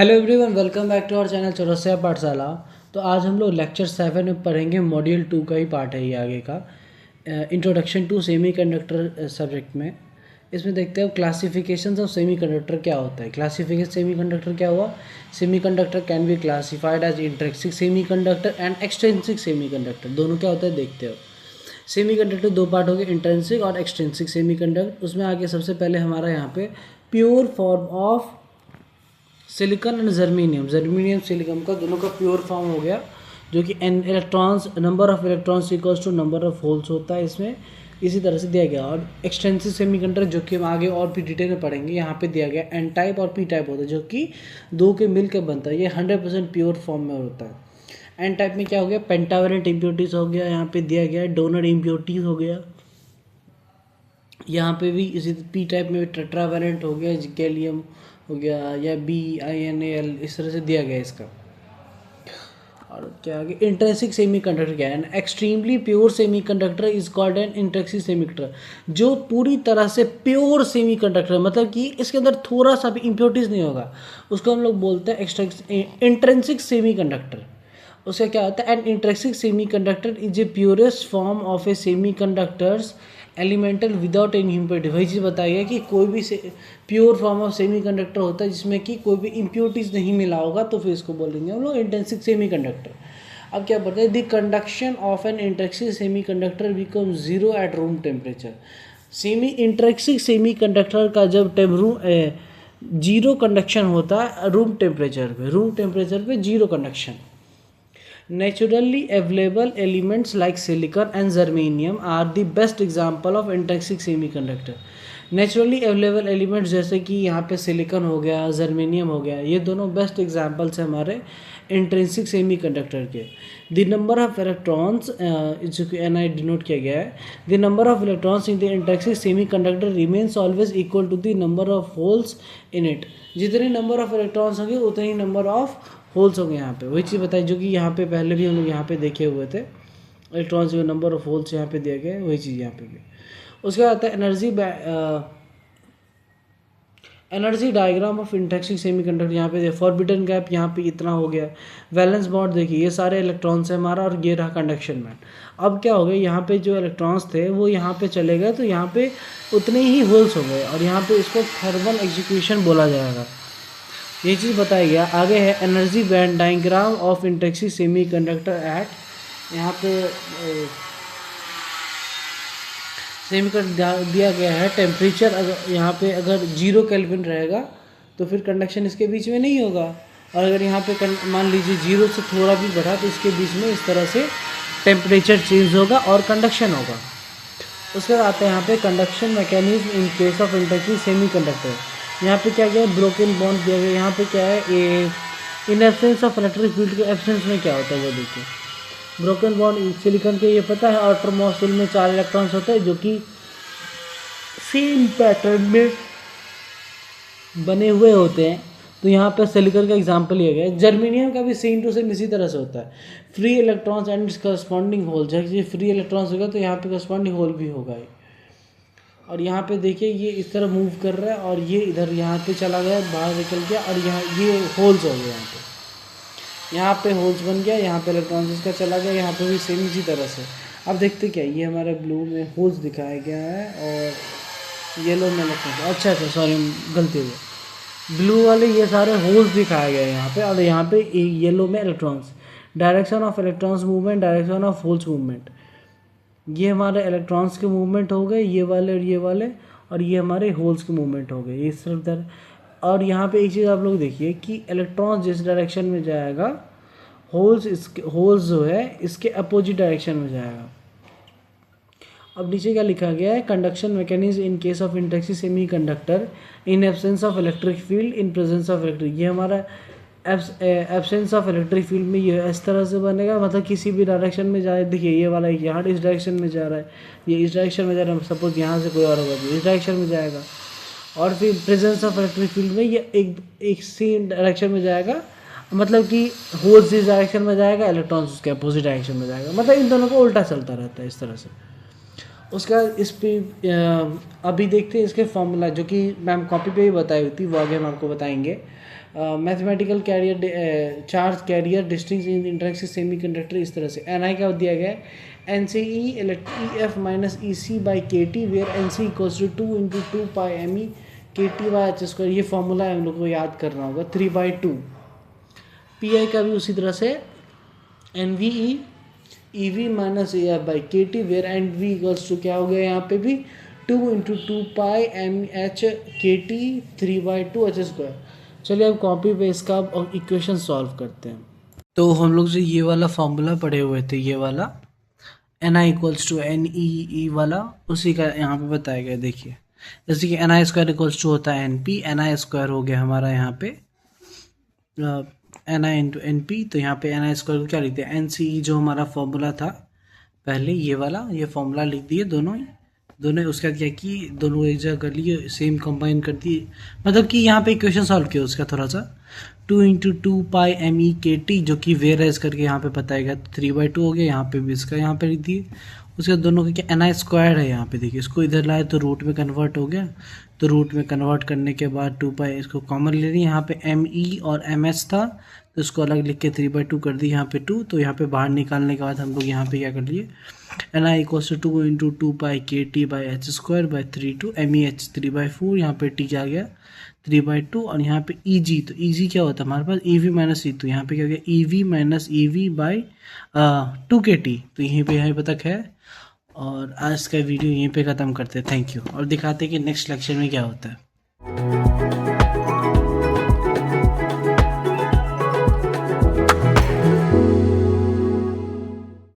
Hello everyone, welcome back to our channel Chaurasia Pathshala. तो आज हम लोग लेक्चर 7 में पढ़ेंगे। मॉड्यूल 2 का ही पार्ट है ये आगे का, introduction to semiconductor subject में। इसमें देखते हैं क्लासिफिकेशन ऑफ सेमी कंडक्टर क्या होता है। क्लासिफिकेशन सेमी कंडक्टर क्या हुआ? Semiconductor can be classified as intrinsic semiconductor and extrinsic semiconductor. दोनों क्या होता है देखते हो। सेमी कंडक्टर दो पार्ट हो गए, इंट्रिंसिक और एक्सट्रिंसिक सेमी कंडक्टर। उसमें आगे सबसे पहले हमारा यहाँ पे pure form of silicon and germanium silicon का दोनों का प्योर फॉर्म हो गया, जो कि N electrons number of electrons equals to number of holes होता है इसमें, इसी तरह से दिया गया। और एक्सटेंसिव सेमीकंडक्टर जो कि हम आगे और भी डिटेल में पढ़ेंगे, यहाँ पे दिया गया एन टाइप और पी टाइप होता है, जो कि दो के मिल के बनता है। ये 100% प्योर फॉर्म में होता है। एन टाइप में क्या हो गया? पेंटावेलेंट इम्प्योरिटीज हो गया, यहाँ पे दिया गया डोनर इम्प्योरिटीज हो गया। यहाँ पे भी इसी पी टाइप में टेट्रावेलेंट हो गया, गैलियम हो गया, या BiNaL, इस तरह से दिया गया इसका। और क्या आगे? इंट्रिंसिक सेमीकंडक्टर क्या है? Extremely pure semiconductor is called an intrinsic semiconductor. जो पूरी तरह से प्योर सेमीकंडक्टर, मतलब कि इसके अंदर थोड़ा सा भी इम्प्योरिटीज नहीं होगा, उसको हम लोग बोलते हैं इंट्रिंसिक सेमीकंडक्टर। उसका क्या होता है? N intrinsic semiconductor is a purest form of A semiconductors elemental without any impurity. वही चीज़ बताई है कि कोई भी प्योर फॉर्म ऑफ सेमीकंडक्टर होता है जिसमें कि कोई भी इम्प्योरिटीज नहीं मिला होगा, तो फिर इसको बोलेंगे हम लोग इंट्रिंसिक सेमीकंडक्टर। अब क्या बोलते हैं? The conduction of N intrinsic semiconductor become zero at room temperature. Intrinsic semiconductor का जब जीरो कंडक्शन होता है रूम टेम्परेचर पे zero conduction. Naturally available elements like silicon and germanium are the best example of intrinsic semiconductor. Naturally available elements जैसे कि यहाँ पे silicon हो गया, जर्मेनियम हो गया, ये दोनों बेस्ट एग्जांपल्स हैं हमारे इंट्रिंसिक सेमीकंडक्टर के। द नंबर ऑफ इलेक्ट्रॉन्स, जो कि Ni डिनोट किया गया है, the number of electrons in the intrinsic semiconductor remains always equal to the number of holes in it. जितने नंबर ऑफ इलेक्ट्रॉन्स होंगे उतने ही नंबर ऑफ होल्स होंगे। यहाँ पे वही चीज़ बताई जो कि यहाँ पे पहले भी हम लोग यहाँ पे देखे हुए थे। इलेक्ट्रॉन्स के नंबर ऑफ होल्स यहाँ पे दिया गया है, वही चीज़ यहाँ पे भी। उसके बाद आता है energy diagram of intrinsic semiconductor. यहाँ पे फॉरबिडन गैप यहाँ पे इतना हो गया। वैलेंस बॉन्ड देखिए, ये सारे इलेक्ट्रॉन्स है हमारा, और ये रहा कंडक्शन बैंड। अब क्या हो गया? यहाँ पे जो इलेक्ट्रॉन्स थे वो यहाँ पे चले गए, तो यहाँ पे उतने ही होल्स हो गए, और यहाँ पे इसको थर्मल एग्जीक्यूशन बोला जाएगा। ये चीज़ बताया गया। आगे है energy band diagram of intrinsic semiconductor at, यहाँ पे सेमीकंडक्टर दिया गया है टेम्परेचर। अगर यहाँ पे अगर 0 केल्विन रहेगा तो फिर कंडक्शन इसके बीच में नहीं होगा, और अगर यहाँ पे मान लीजिए 0 से थोड़ा भी बढ़ा तो इसके बीच में इस तरह से टेम्परेचर चेंज होगा और कंडक्शन होगा। उसके बाद आता है यहाँ पे conduction mechanism in case of intrinsic semiconductor. यहाँ पे क्या गया? ब्रोकन बॉन्ड दिया गया। यहाँ पे क्या है? In absence of electric field के एब्सेंस में क्या होता है वो देखिए। ब्रोकन बॉन्ड सिलिकॉन के ये पता है, आउटर मोस्ट शेल में 4 इलेक्ट्रॉन्स होते हैं जो कि सेम पैटर्न में बने हुए होते हैं। तो यहाँ पे सिलिकॉन का एग्जांपल लिया गया है। जर्मेनियम का भी सेम टू सेम इसी तरह से होता है। Free electrons and its corresponding hole. जैसे फ्री इलेक्ट्रॉन्स होगा तो यहाँ पे करस्पॉन्डिंग होल भी होगा। और यहाँ पे देखिए ये इस तरह मूव कर रहा है, और ये इधर यहाँ पे चला गया, बाहर निकल गया, और यहाँ ये होल्स हो गया। यहाँ पे होल्स बन गया, यहाँ पे इलेक्ट्रॉन्स इसका चला गया, यहाँ पे भी सेम इसी तरह से। अब देखते क्या, ये हमारे ब्लू में होल्स दिखाया गया है, और येलो में इलेक्ट्रॉन्स। अच्छा सॉरी, गलती हो गई। ब्लू वाले ये सारे होल्स दिखाया गया है यहाँ पे, और यहाँ पे येलो में electrons. Direction of electrons movement, direction of holes movement. ये हमारे इलेक्ट्रॉन्स के मूवमेंट हो गए, ये वाले और ये वाले, और ये हमारे होल्स के मूवमेंट हो गए इस तरफ। और यहाँ पे एक चीज़ आप लोग देखिए कि इलेक्ट्रॉन जिस डायरेक्शन में जाएगा, होल्स जो है इसके अपोजिट डायरेक्शन में जाएगा। अब नीचे क्या लिखा गया है? Conduction mechanism in case of intrinsic semiconductor in absence of electric field in presence of electric. ये हमारा एब्सेंस ऑफ इलेक्ट्रिक फील्ड में ये इस तरह से बनेगा, मतलब किसी भी डायरेक्शन में जाए। देखिए ये वाला यहाँ इस डायरेक्शन में जा रहा है, ये इस डायरेक्शन में जा रहा है, सपोज यहाँ से कोई और होगा तो इस डायरेक्शन में जाएगा। और फिर प्रेजेंस ऑफ इलेक्ट्रिक फील्ड में ये एक सेम डायरेक्शन में जाएगा, मतलब कि होल्स इस डायरेक्शन में जाएगा, इलेक्ट्रॉन्स उसके अपोजिट डायरेक्शन में जाएगा, मतलब इन दोनों को उल्टा चलता रहता है इस तरह से। उसके बाद इस पे अभी देखते हैं इसके फॉर्मूला, जो कि मैम कॉपी पे ही बताई हुई थी, वो आगे हम आपको बताएंगे। Mathematical carrier charge carrier distinct in interaction semiconductor, इस तरह से Ni क्या दिया गया है NCE EF minus EC by KT where NC equals to 2 into 2 pi ME KT by H square. ये फॉर्मूला हम लोग को याद करना होगा 3/2। PI का भी उसी तरह से NVE EV minus AF by KT where NV equals to क्या हो गया यहाँ पे भी 2 into 2 pi MH KT 3/2 H square. चलिए अब कॉपी पे इसका इक्वेशन सॉल्व करते हैं। तो हम लोग जो ये वाला फॉर्मूला पढ़े हुए थे, ये वाला Ni इक्वल्स टू NEE वाला, उसी का यहाँ पे बताया गया। देखिए जैसे कि Ni स्क्वायर इक्वल्स टू होता है NP, Ni स्क्वायर हो गया हमारा यहाँ पे Ni इंटू NP। तो यहाँ पे Ni स्क्वायर को क्या लिखते हैं NCE, जो हमारा फॉर्मूला था पहले ये वाला, ये फॉर्मूला लिख दिए दोनों उसका क्या कि दोनों एक जगह कर लिए, सेम कंबाइन कर दिए, मतलब कि यहाँ पे इक्वेशन सॉल्व किया उसका थोड़ा सा 2 इंटू 2 पाई ME KT जो कि वेराइज करके यहाँ पे बताएगा 3/2 हो गया। यहाँ पे भी इसका यहाँ पे लिख दिए। उसके बाद दोनों का क्या Ni स्क्वायर है यहाँ पे, देखिए इसको इधर लाए तो रूट में कन्वर्ट हो गया। तो रूट में कन्वर्ट करने के बाद 2 पाई इसको कॉमन ले रही, यहाँ पे ME और MS था तो इसको अलग लिख के 3/2 कर दी यहाँ पे 2। तो यहाँ पे बाहर निकालने के बाद हम लोग यहाँ पे क्या कर लिए Ni equals to 2 into 2 pi KT by H square by 3/2 MEH 3/4। यहाँ पे T आ गया 3/2 और यहाँ पे EG, तो EG क्या होता है हमारे पास EV माइनस E, तो यहाँ पे क्या हो गया EV minus EV by 2 KT। तो यहीं पे यहाँ पे तक है और आज का वीडियो यहीं पे ख़त्म करते हैं। थैंक यू और दिखाते हैं कि नेक्स्ट लेक्चर में क्या होता है।